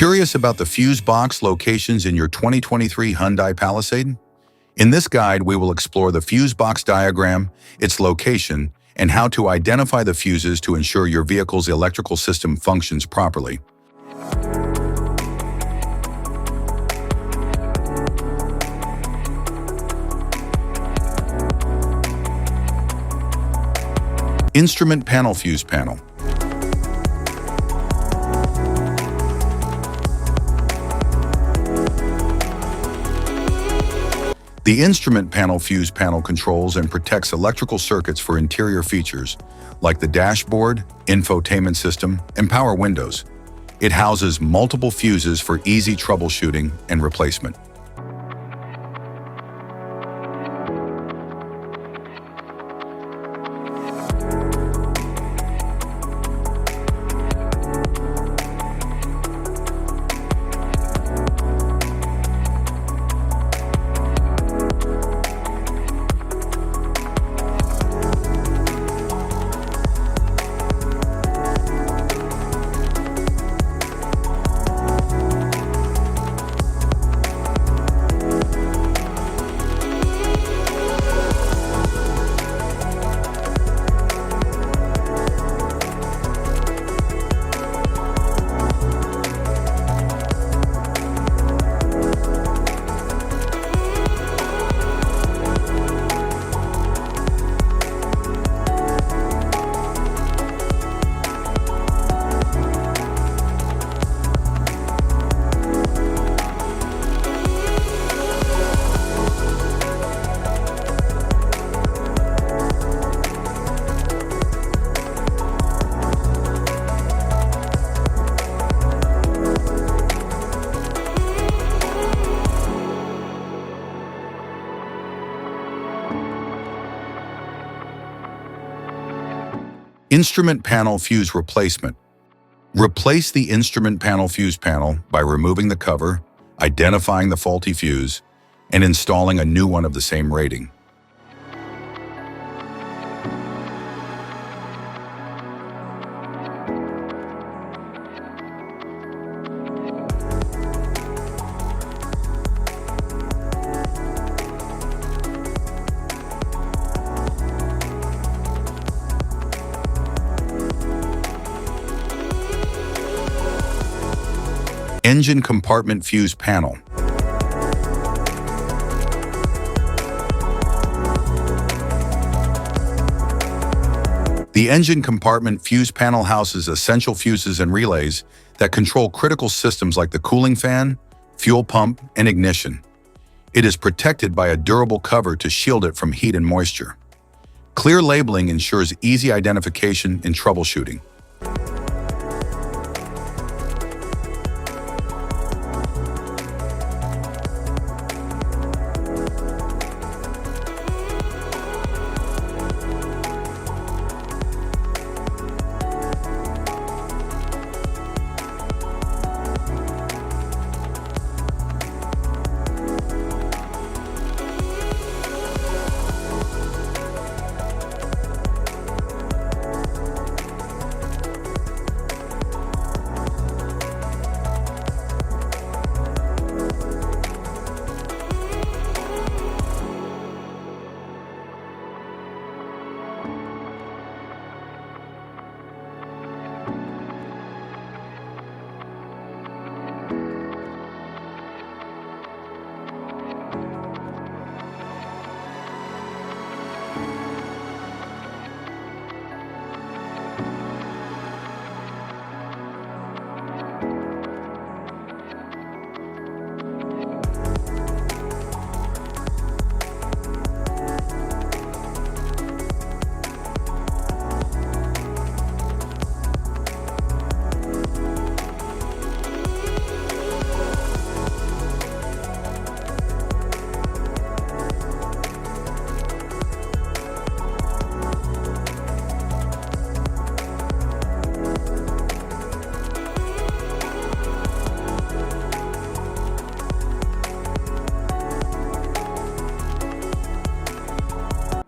Curious about the fuse box locations in your 2023 Hyundai Palisade? In this guide, we will explore the fuse box diagram, its location, and how to identify the fuses to ensure your vehicle's electrical system functions properly. Instrument panel fuse panel. The instrument panel fuse panel controls and protects electrical circuits for interior features, like the dashboard, infotainment system, and power windows. It houses multiple fuses for easy troubleshooting and replacement. Instrument panel fuse replacement. Replace the instrument panel fuse panel by removing the cover, identifying the faulty fuse, and installing a new one of the same rating. Engine compartment fuse panel. The engine compartment fuse panel houses essential fuses and relays that control critical systems like the cooling fan, fuel pump, and ignition. It is protected by a durable cover to shield it from heat and moisture. Clear labeling ensures easy identification and troubleshooting.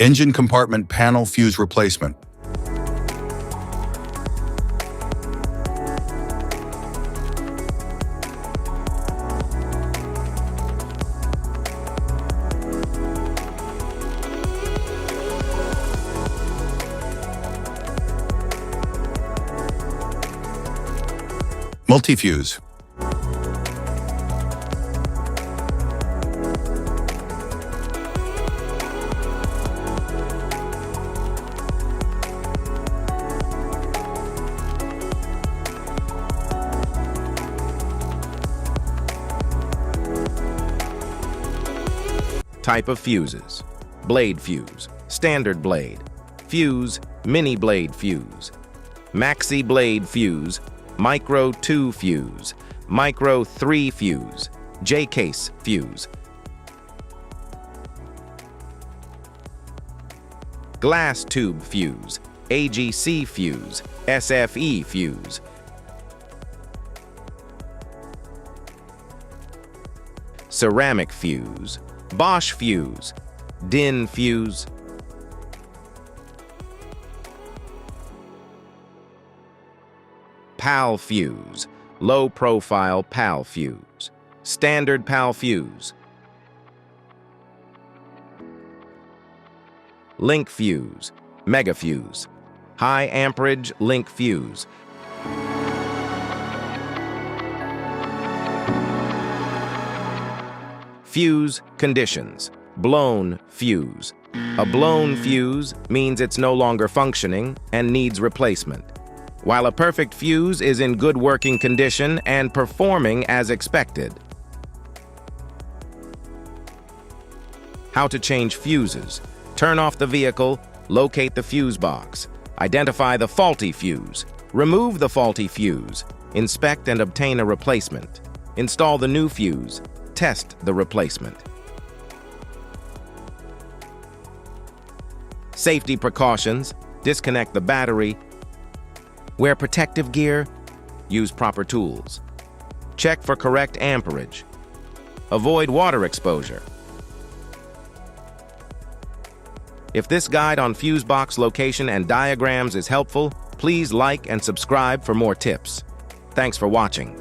Engine compartment panel fuse replacement. Multifuse. Type of fuses: blade fuse, standard blade, fuse, mini blade fuse, maxi blade fuse, micro 2 fuse, micro 3 fuse, J-case fuse, glass tube fuse, AGC fuse, SFE fuse, ceramic fuse, Bosch fuse, DIN fuse, PAL fuse, low-profile PAL fuse, standard PAL fuse, link fuse, mega fuse, high amperage link fuse, fuse conditions: blown fuse. A blown fuse means it's no longer functioning and needs replacement, while a perfect fuse is in good working condition and performing as expected. How to change fuses: turn off the vehicle, locate the fuse box, identify the faulty fuse, remove the faulty fuse, inspect and obtain a replacement, install the new fuse, test the replacement. Safety precautions: disconnect the battery, wear protective gear, use proper tools, check for correct amperage, avoid water exposure. If this guide on fuse box location and diagrams is helpful, please like and subscribe for more tips. Thanks for watching.